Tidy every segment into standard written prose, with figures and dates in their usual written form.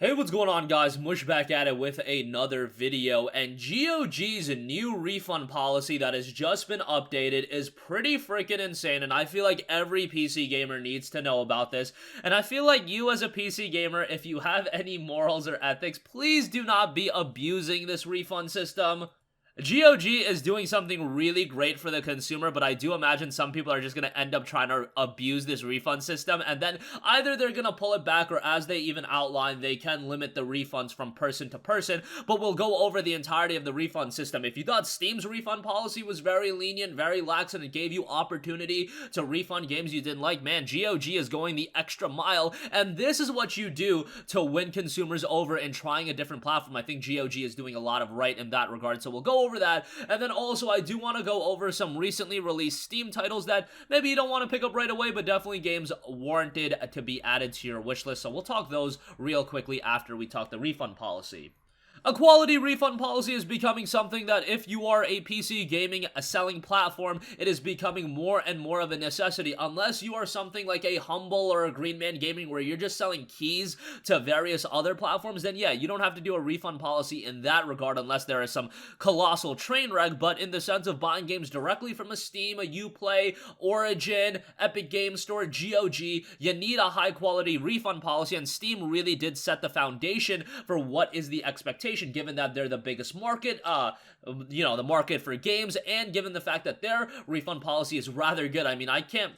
Hey, what's going on, guys? Mush back at it with another video, and GOG's new refund policy that has just been updated is pretty freaking insane, and I feel like every PC gamer needs to know about this. And I feel like you as a PC gamer, if you have any morals or ethics, please do not be abusing this refund system. GOG is doing something really great for the consumer, but I do imagine some people are just going to end up trying to abuse this refund system, and then either they're going to pull it back, or as they even outline, they can limit the refunds from person to person. But we'll go over the entirety of the refund system. If you thought Steam's refund policy was very lenient, very lax, and it gave you opportunity to refund games you didn't like, man, GOG is going the extra mile, and this is what you do to win consumers over in trying a different platform. I think GOG is doing a lot of right in that regard, so we'll go over that. And then also I do want to go over some recently released Steam titles that maybe you don't want to pick up right away, but definitely games warranted to be added to your wish list. So we'll talk those real quickly after we talk the refund policy. A quality refund policy is becoming something that if you are a PC gaming selling platform, it is becoming more and more of a necessity. Unless you are something like a Humble or a Green Man Gaming where you're just selling keys to various other platforms, then yeah, you don't have to do a refund policy in that regard unless there is some colossal train wreck. But in the sense of buying games directly from a Steam, a Uplay, Origin, Epic Games Store, GOG, you need a high quality refund policy, and Steam really did set the foundation for what is the expectation, given that they're the biggest market, the market for games, and given the fact that their refund policy is rather good. I mean,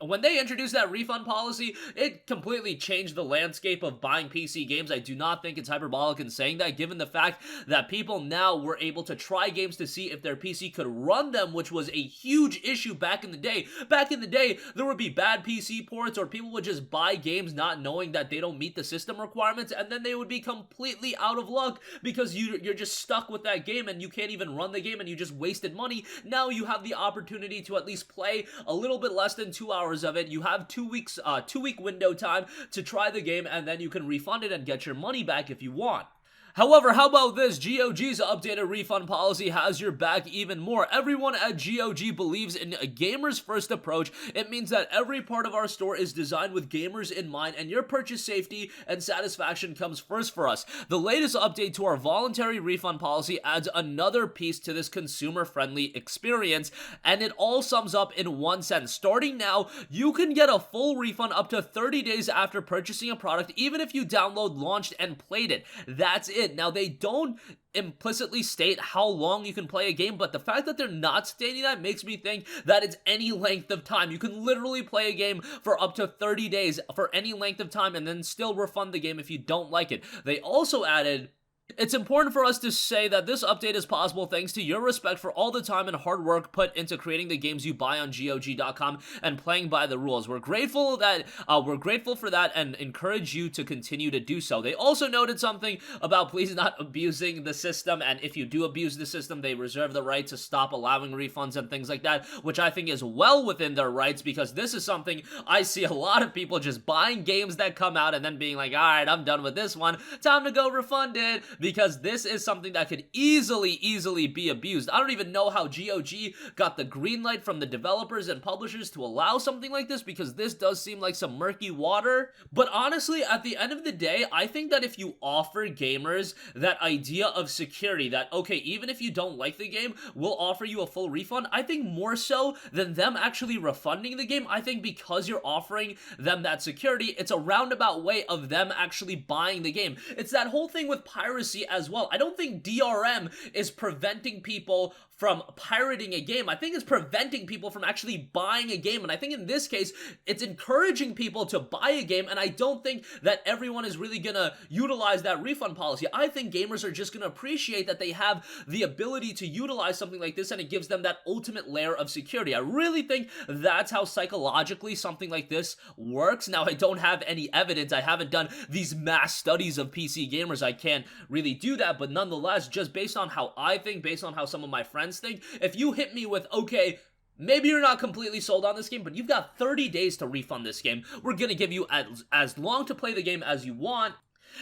when they introduced that refund policy, it completely changed the landscape of buying PC games. I do not think it's hyperbolic in saying that, given the fact that people now were able to try games to see if their PC could run them, which was a huge issue back in the day. Back in the day, there would be bad PC ports, or people would just buy games not knowing that they don't meet the system requirements, and then they would be completely out of luck because you're just stuck with that game and you can't even run the game and you just wasted money. Now you have the opportunity to at least play a little bit less than 2 hours of it. You have 2 weeks, 2-week window time to try the game, and then you can refund it and get your money back if you want. However, how about this? GOG's updated refund policy has your back even more. Everyone at GOG believes in a gamer's first approach. It means that every part of our store is designed with gamers in mind, and your purchase safety and satisfaction comes first for us. The latest update to our voluntary refund policy adds another piece to this consumer-friendly experience, and it all sums up in one sentence. Starting now, you can get a full refund up to 30 days after purchasing a product, even if you download, launched, and played it. That's it. Now, they don't implicitly state how long you can play a game, but the fact that they're not stating that makes me think that it's any length of time. You can literally play a game for up to 30 days for any length of time and then still refund the game if you don't like it. They also added, it's important for us to say that this update is possible thanks to your respect for all the time and hard work put into creating the games you buy on GOG.com and playing by the rules. We're grateful for that and encourage you to continue to do so. They also noted something about please not abusing the system, and if you do abuse the system, they reserve the right to stop allowing refunds and things like that, which I think is well within their rights, because this is something I see a lot of people just buying games that come out and then being like, alright, I'm done with this one, time to go refund it, because this is something that could easily be abused. I don't even know how GOG got the green light from the developers and publishers to allow something like this, because this does seem like some murky water. But honestly, at the end of the day, I think that if you offer gamers that idea of security, that, okay, even if you don't like the game, we'll offer you a full refund, I think more so than them actually refunding the game, I think because you're offering them that security, it's a roundabout way of them actually buying the game. It's that whole thing with piracy as well. I don't think DRM is preventing people from pirating a game. I think it's preventing people from actually buying a game, and I think in this case, it's encouraging people to buy a game, and I don't think that everyone is really gonna utilize that refund policy. I think gamers are just gonna appreciate that they have the ability to utilize something like this, and it gives them that ultimate layer of security. I really think that's how psychologically something like this works. Now, I don't have any evidence. I haven't done these mass studies of PC gamers. I can't really do that, but nonetheless, just based on how I think, based on how some of my friends think, if you hit me with, okay, maybe you're not completely sold on this game, but you've got 30 days to refund this game, we're gonna give you as long to play the game as you want,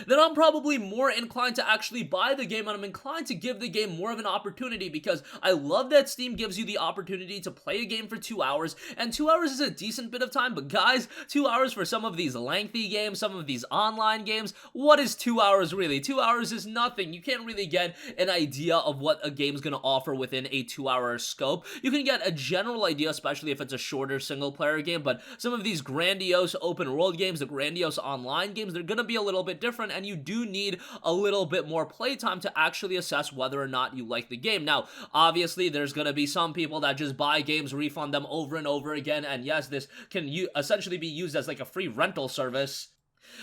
then I'm probably more inclined to actually buy the game, and I'm inclined to give the game more of an opportunity, because I love that Steam gives you the opportunity to play a game for 2 hours, and 2 hours is a decent bit of time, but guys, 2 hours for some of these lengthy games, some of these online games, what is 2 hours really? 2 hours is nothing. You can't really get an idea of what a game's gonna offer within a 2-hour scope. You can get a general idea, especially if it's a shorter single-player game, but some of these grandiose open-world games, the grandiose online games, they're gonna be a little bit different, and you do need a little bit more playtime to actually assess whether or not you like the game. Now, obviously, there's going to be some people that just buy games, refund them over and over again, and yes, this can essentially be used as like a free rental service.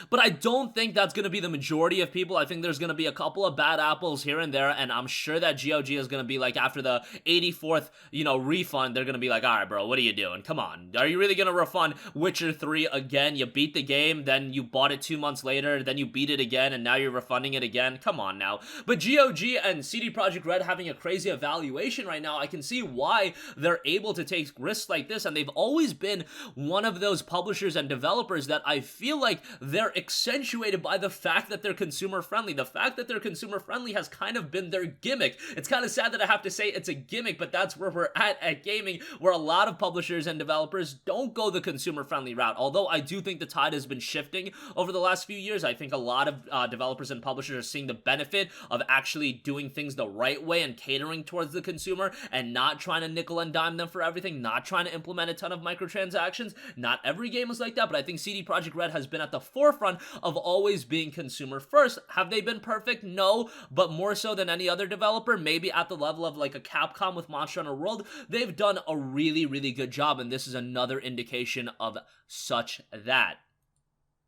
But I don't think that's going to be the majority of people. I think there's going to be a couple of bad apples here and there, and I'm sure that GOG is going to be like, after the 84th, refund, they're going to be like, alright bro, what are you doing? Come on. Are you really going to refund Witcher 3 again? You beat the game, then you bought it 2 months later, then you beat it again, and now you're refunding it again? Come on now. But GOG and CD Projekt Red having a crazy evaluation right now, I can see why they're able to take risks like this, and they've always been one of those publishers and developers that I feel like they're accentuated by the fact that they're consumer friendly. The fact that they're consumer friendly has kind of been their gimmick. It's kind of sad that I have to say it's a gimmick, but that's where we're at gaming, where a lot of publishers and developers don't go the consumer friendly route. Although I do think the tide has been shifting over the last few years. I think a lot of developers and publishers are seeing the benefit of actually doing things the right way and catering towards the consumer, and not trying to nickel and dime them for everything, not trying to implement a ton of microtransactions. Not every game is like that, but I think CD Projekt Red has been at the forefront of always being consumer first. Have they been perfect? No, but more so than any other developer, maybe at the level of like a Capcom with Monster Hunter World, they've done a really, really good job, and this is another indication of such that.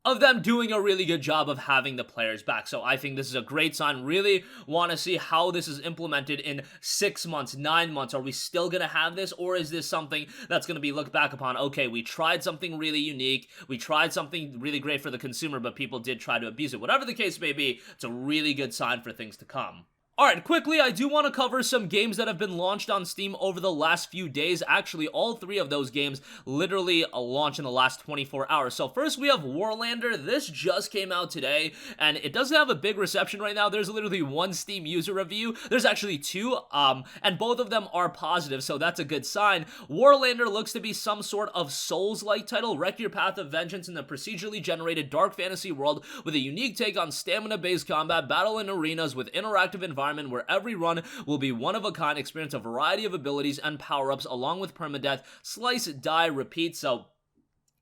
Of them doing a really good job of having the players back. So I think this is a great sign. Really want to see how this is implemented in 6 months, 9 months. Are we still going to have this, or is this something that's going to be looked back upon? Okay, we tried something really unique. We tried something really great for the consumer, but people did try to abuse it. Whatever the case may be, it's a really good sign for things to come. Alright, quickly, I do want to cover some games that have been launched on Steam over the last few days. Actually, all 3 of those games literally launched in the last 24 hours. So first, we have Warlander. This just came out today, and it doesn't have a big reception right now. There's literally 1 Steam user review. There's actually 2, and both of them are positive, so that's a good sign. Warlander looks to be some sort of Souls-like title. Wreck your path of vengeance in the procedurally generated dark fantasy world with a unique take on stamina-based combat, battle in arenas with interactive environment where every run will be one of a kind, experience a variety of abilities and power-ups along with permadeath, slice, die, repeat. So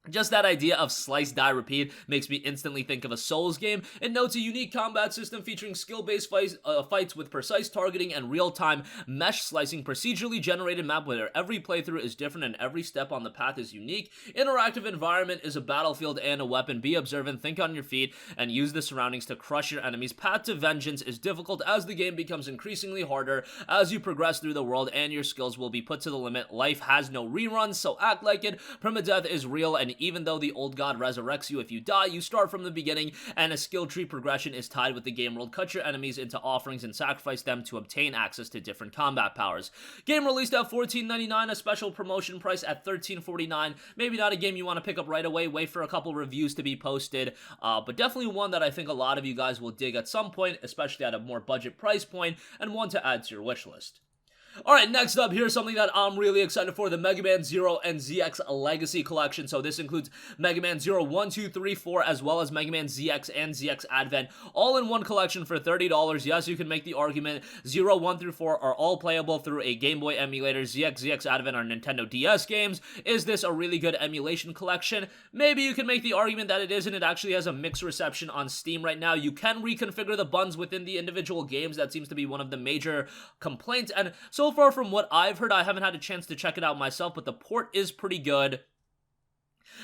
just that idea of slice, die, repeat makes me instantly think of a Souls game. It notes a unique combat system featuring skill-based fights with precise targeting and real-time mesh slicing, procedurally generated map where every playthrough is different and every step on the path is unique. Interactive environment is a battlefield and a weapon. Be observant, think on your feet, and use the surroundings to crush your enemies. Path to vengeance is difficult as the game becomes increasingly harder as you progress through the world, and your skills will be put to the limit. Life has no reruns, so act like it. Permadeath is real, and even though the old god resurrects you if you die, you start from the beginning, and a skill tree progression is tied with the game world. Cut your enemies into offerings and sacrifice them to obtain access to different combat powers. Game released at $14.99, a special promotion price at $13.49. Maybe not a game you want to pick up right away, wait for a couple reviews to be posted, but definitely one that I think a lot of you guys will dig at some point, especially at a more budget price point, and one to add to your wish list. Alright, next up, here's something that I'm really excited for, the Mega Man 0 and ZX Legacy Collection. So this includes Mega Man 0, 1, 2, 3, 4, as well as Mega Man ZX and ZX Advent, all in one collection for $30. Yes, you can make the argument 0, 1 through 4 are all playable through a Game Boy emulator. ZX Advent are Nintendo DS games. Is this a really good emulation collection? Maybe you can make the argument that it isn't. It actually has a mixed reception on Steam right now. You can reconfigure the buttons within the individual games. That seems to be one of the major complaints, and so far from what I've heard, I haven't had a chance to check it out myself, but the port is pretty good.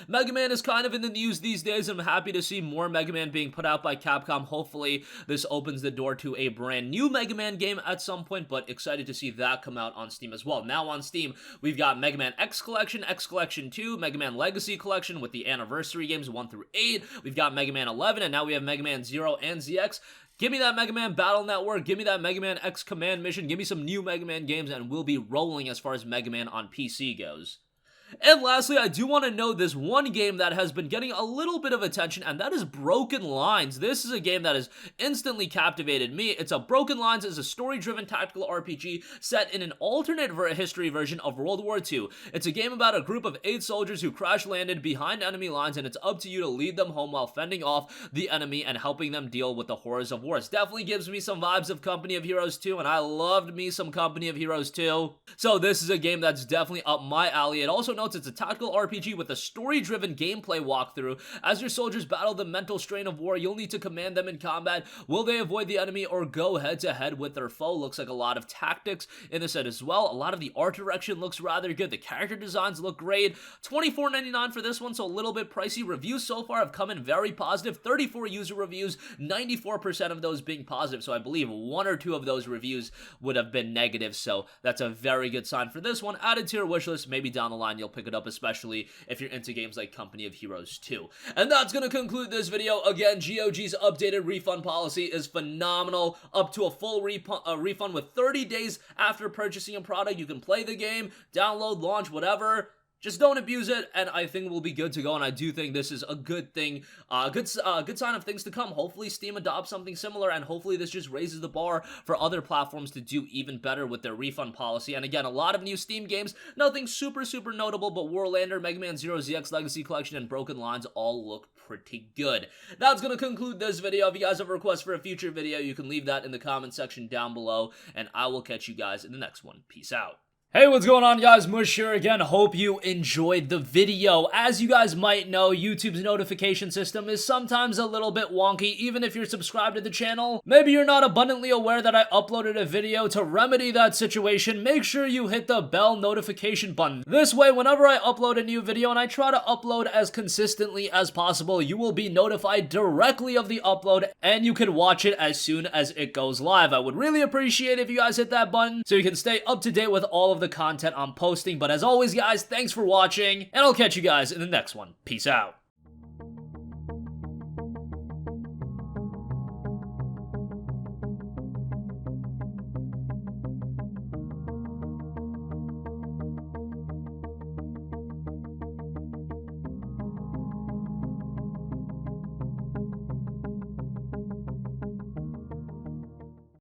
Mega Man is kind of in the news these days, and I'm happy to see more Mega Man being put out by Capcom. Hopefully, this opens the door to a brand new Mega Man game at some point, but excited to see that come out on Steam as well. Now on Steam, we've got Mega Man X Collection 2, Mega Man Legacy Collection with the anniversary games 1 through 8, we've got Mega Man 11, and now we have Mega Man 0 and ZX. Give me that Mega Man Battle Network, give me that Mega Man X Command Mission, give me some new Mega Man games, and we'll be rolling as far as Mega Man on PC goes. And lastly, I do want to note this one game that has been getting a little bit of attention, and that is Broken Lines. This is a game that has instantly captivated me. Broken Lines is a story-driven tactical RPG set in an alternate history version of World War II. It's a game about a group of 8 soldiers who crash-landed behind enemy lines, and it's up to you to lead them home while fending off the enemy and helping them deal with the horrors of war. It definitely gives me some vibes of Company of Heroes 2, and I loved me some Company of Heroes 2. So this is a game that's definitely up my alley. It also notes it's a tactical RPG with a story-driven gameplay walkthrough. As your soldiers battle the mental strain of war, you'll need to command them in combat. Will they avoid the enemy or go head-to-head with their foe? Looks like a lot of tactics in this set as well. A lot of the art direction looks rather good. The character designs look great. $24.99 for this one, so a little bit pricey. Reviews so far have come in very positive. 34 user reviews, 94% of those being positive, so I believe 1 or 2 of those reviews would have been negative, so that's a very good sign for this one. Add it to your wishlist. Maybe down the line you'll pick it up, especially if you're into games like Company of Heroes 2. And that's going to conclude this video. Again, GOG's updated refund policy is phenomenal. Up to a full refund with 30 days after purchasing a product. You can play the game, download, launch, whatever. Just don't abuse it, and I think we'll be good to go, and I do think this is a good thing, good sign of things to come. Hopefully Steam adopts something similar, and hopefully this just raises the bar for other platforms to do even better with their refund policy. And again, a lot of new Steam games, nothing super notable, but Warlander, Mega Man Zero ZX Legacy Collection, and Broken Lines all look pretty good. That's going to conclude this video. If you guys have a request for a future video, you can leave that in the comment section down below, and I will catch you guys in the next one. Peace out. Hey, what's going on, guys? Mush here again. Hope you enjoyed the video. As you guys might know, YouTube's notification system is sometimes a little bit wonky, even if you're subscribed to the channel. Maybe you're not abundantly aware that I uploaded a video. To remedy that situation, make sure you hit the bell notification button. This way, whenever I upload a new video, and I try to upload as consistently as possible, you will be notified directly of the upload, and you can watch it as soon as it goes live. I would really appreciate if you guys hit that button so you can stay up to date with all of the content I'm posting. But as always, guys, thanks for watching, and I'll catch you guys in the next one. Peace out.